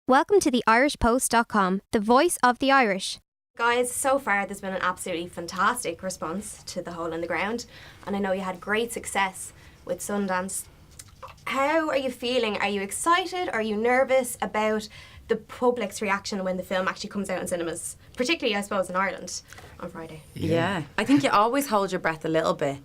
Welcome to the irishpost.com, the voice of the Irish. Guys, so far there's been an absolutely fantastic response to The Hole in the Ground, and I know you had great success with Sundance. How are you feeling? Are you excited? Are you nervous about the public's reaction when the film actually comes out in cinemas? Particularly, I suppose, in Ireland on Friday. Yeah. I think you always hold your breath a little bit.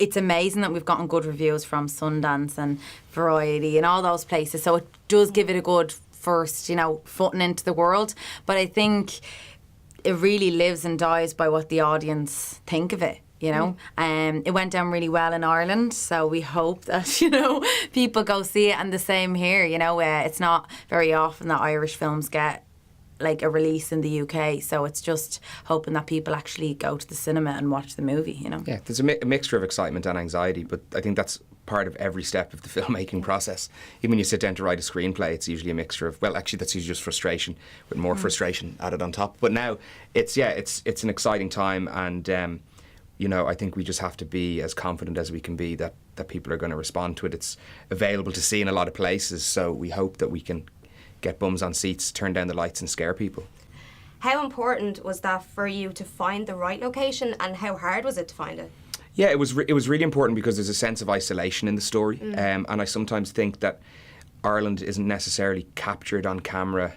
It's amazing that we've gotten good reviews from Sundance and Variety and all those places, so it does give it a good first, footing into the world. But I think it really lives and dies by what the audience think of it. It went down really well in Ireland, so we hope that people go see it, and the same here. It's not very often that Irish films get like a release in the UK, so it's just hoping that people actually go to the cinema and watch the movie. Yeah, there's a mixture of excitement and anxiety, but I think that's part of every step of the filmmaking process. Even when you sit down to write a screenplay, it's usually a mixture of, well, actually that's usually just frustration with more frustration added on top. But now it's an exciting time, and I think we just have to be as confident as we can be that people are going to respond to it. It's available to see in a lot of places, so we hope that we can get bums on seats, turn down the lights and scare people. How important was that for you to find the right location, and how hard was it to find it? Yeah, it was really important because there's a sense of isolation in the story, and I sometimes think that Ireland isn't necessarily captured on camera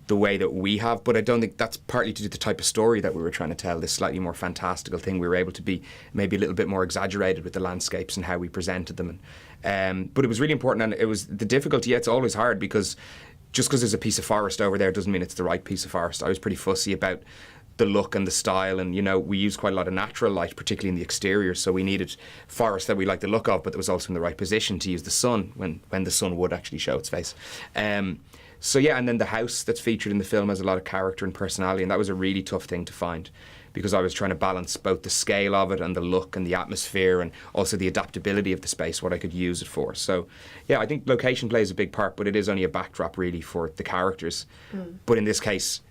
the way that we have, but I don't think that's partly to do with the type of story that we were trying to tell, this slightly more fantastical thing. We were able to be maybe a little bit more exaggerated with the landscapes and how we presented them. But it was really important, and it was the difficulty. It's always hard because just because there's a piece of forest over there doesn't mean it's the right piece of forest. I was pretty fussy about the look and the style, and we used quite a lot of natural light, particularly in the exterior, so we needed forest that we liked the look of, but that was also in the right position to use the sun when the sun would actually show its face. So yeah, and then the house that's featured in the film has a lot of character and personality, and that was a really tough thing to find because I was trying to balance both the scale of it and the look and the atmosphere, and also the adaptability of the space, what I could use it for. So yeah, I think location plays a big part, but it is only a backdrop really for the characters. But in this case,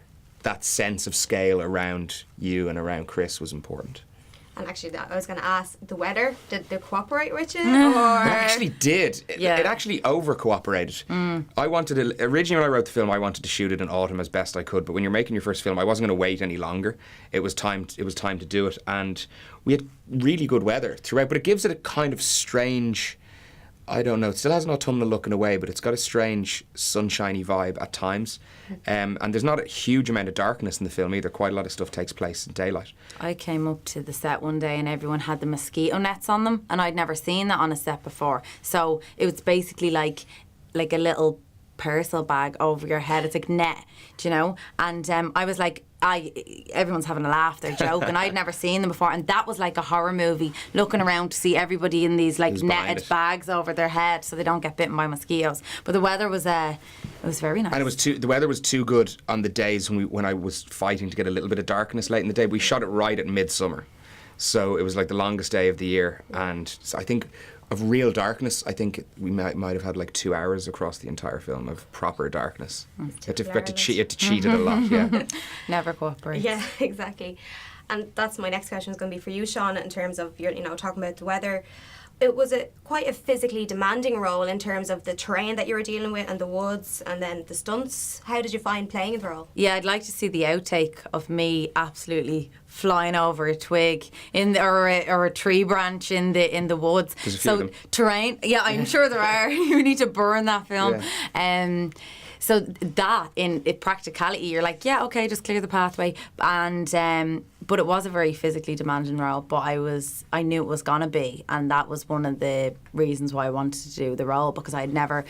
that sense of scale around you and around Chris was important. And actually, I was going to ask, the weather, did they cooperate with you? Or? It actually did. Yeah. It actually over-cooperated. Originally when I wrote the film, I wanted to shoot it in autumn as best I could, but when you're making your first film, I wasn't going to wait any longer. It was time to do it, and we had really good weather throughout, but it gives it a kind of strange, I don't know, it still has an autumnal look in a way, but it's got a strange sunshiny vibe at times. And there's not a huge amount of darkness in the film either. Quite a lot of stuff takes place in daylight. I came up to the set one day and everyone had the mosquito nets on them, and I'd never seen that on a set before. So it was basically like a little parcel bag over your head. It's like net, And I was like, everyone's having a laugh, they're joking. I'd never seen them before, and that was like a horror movie, looking around to see everybody in these like netted bags over their head so they don't get bitten by mosquitoes. But the weather was it was very nice, and the weather was too good on the days when I was fighting to get a little bit of darkness late in the day. We shot it right at midsummer, so it was like the longest day of the year, and so I think of real darkness, I think we might have had like 2 hours across the entire film of proper darkness. You had to cheat it a lot, yeah. Never cooperates. Yeah, exactly. And that's my next question is going to be for you, Seána, in terms of your, talking about the weather. It was quite a physically demanding role in terms of the terrain that you were dealing with and the woods and then the stunts. How did you find playing the role? Yeah, I'd like to see the outtake of me absolutely flying over a twig or a tree branch in the woods. There's a few of them. Terrain, yeah, I'm sure there are. You need to burn that film. Yeah. So that in practicality, you're like, yeah, okay, just clear the pathway. And but it was a very physically demanding role. But I knew it was gonna be, and that was one of the reasons why I wanted to do the role, because I'd never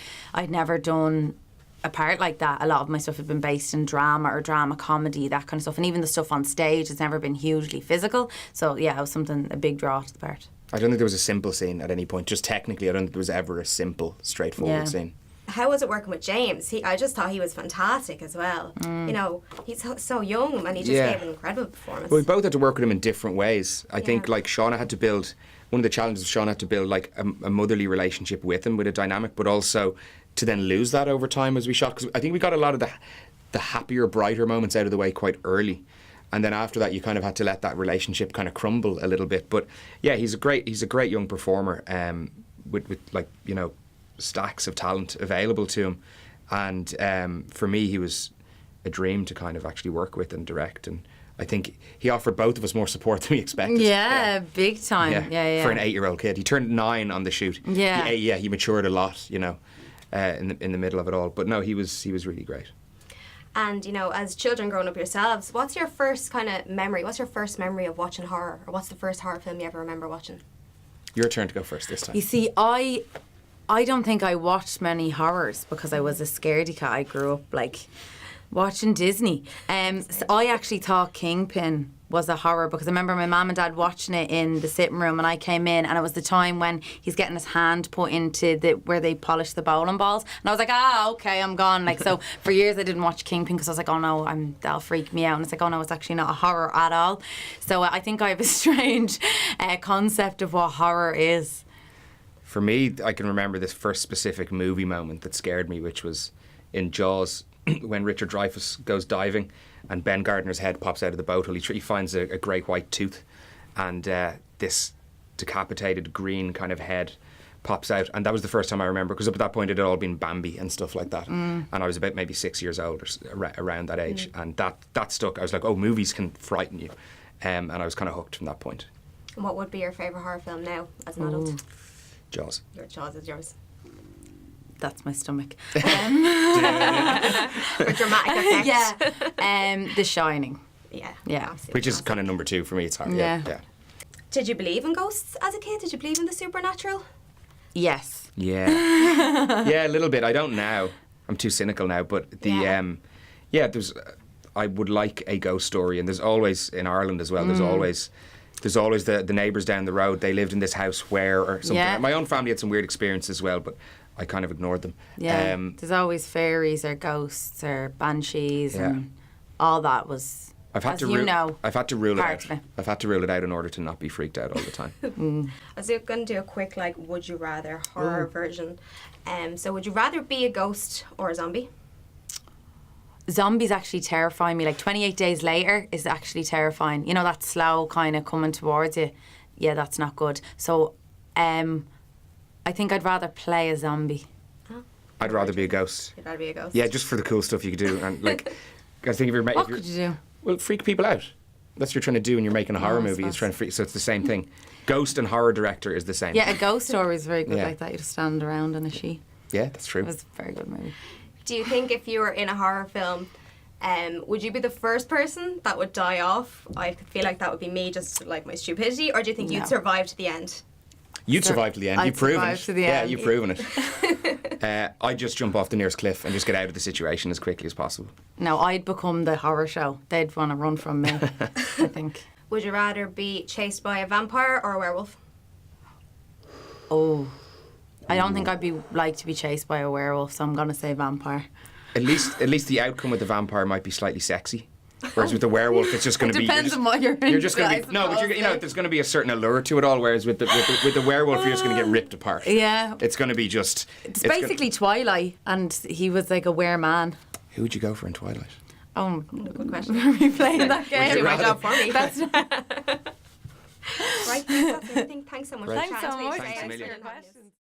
done a part like that. A lot of my stuff had been based in drama or drama comedy, that kind of stuff, and even the stuff on stage has never been hugely physical. So yeah, it was a big draw to the part. I don't think there was a simple scene at any point. Just technically, I don't think there was ever a simple, straightforward scene. How was it working with James? I just thought he was fantastic as well. He's so young and he just gave an incredible performance. But we both had to work with him in different ways. I think like Seána had to build, one of the challenges of Seána had to build like a motherly relationship with him, with a dynamic, but also to then lose that over time as we shot. Because I think we got a lot of the happier, brighter moments out of the way quite early. And then after that, you kind of had to let that relationship kind of crumble a little bit. But yeah, he's a great young performer with like, stacks of talent available to him. And for me, he was a dream to kind of actually work with and direct. And I think he offered both of us more support than we expected. Yeah, big time. Yeah. For an 8-year-old kid. He turned 9 on the shoot. Yeah. He matured a lot, you know, in the middle of it all. But no, he was really great. And, you know, as children growing up yourselves, what's your first kind of memory? What's your first memory of watching horror? Or what's the first horror film you ever remember watching? Your turn to go first this time. You see, I don't think I watched many horrors because I was a scaredy cat. I grew up like watching Disney. So I actually thought Kingpin was a horror because I remember my mum and dad watching it in the sitting room, and I came in, and it was the time when he's getting his hand put into where they polish the bowling balls, and I was like, okay, I'm gone. Like, so for years I didn't watch Kingpin because I was like, oh no, that'll freak me out, and it's like, oh no, it's actually not a horror at all. So I think I have a strange concept of what horror is. For me, I can remember this first specific movie moment that scared me, which was in Jaws when Richard Dreyfuss goes diving and Ben Gardner's head pops out of the boat hole. He finds a great white tooth, and this decapitated green kind of head pops out. And that was the first time I remember, because up at that point it had all been Bambi and stuff like that. And I was about maybe 6 years old or around that age. And that stuck. I was like, oh, movies can frighten you. And I was kind of hooked from that point. And what would be your favourite horror film now as an adult? Jaws. Your Jaws is yours. That's my stomach. For dramatic effect. Yeah. The Shining. Yeah. Yeah. Which is kind of number 2 for me. It's hard. Yeah. Did you believe in ghosts as a kid? Did you believe in the supernatural? Yes. Yeah. Yeah, a little bit. I don't now. I'm too cynical now. But there's. I would like a ghost story, and there's always in Ireland as well. There's always the neighbours down the road. They lived in this house where or something. Yeah. My own family had some weird experiences as well, but I kind of ignored them. Yeah. There's always fairies or ghosts or banshees, and all that was. I've had to rule it out. I've had to rule it out in order to not be freaked out all the time. I was going to do a quick would you rather horror version. So would you rather be a ghost or a zombie? Zombies actually terrify me. 28 days later is actually terrifying. You know, that slow kind of coming towards you. Yeah, that's not good. So, I think I'd rather play a zombie. I'd rather be a ghost. You'd rather be a ghost? Yeah, just for the cool stuff you could do. And I think what could you do? Well, freak people out. That's what you're trying to do when you're making a horror movie. It's trying to freak. So it's the same thing. Ghost and horror director is the same. Yeah, a ghost story is very good like that. You just stand around in a sheet. Yeah, that's true. It was a very good movie. Do you think if you were in a horror film, would you be the first person that would die off? I feel like that would be me, just like my stupidity. Or do you think you'd survive to the end? You'd survive to the end. You've proven it. Yeah, end. you've proven it. I'd just jump off the nearest cliff and just get out of the situation as quickly as possible. No, I'd become the horror show. They'd want to run from me, I think. Would you rather be chased by a vampire or a werewolf? Oh, I don't think I'd like to be chased by a werewolf, so I'm going to say vampire. At least the outcome with the vampire might be slightly sexy. Whereas with the werewolf, it's just going to be. Depends on what you're into. You're just going to be but there's going to be a certain allure to it all. Whereas with the werewolf, you're just going to get ripped apart. Yeah, it's going to be just. It's basically Twilight, and he was like a wereman. Who would you go for in Twilight? Oh, good question. Are we playing that game? Do my job for me. Right, that's everything. Thanks so much. Thanks so much. Thanks a million. For your questions.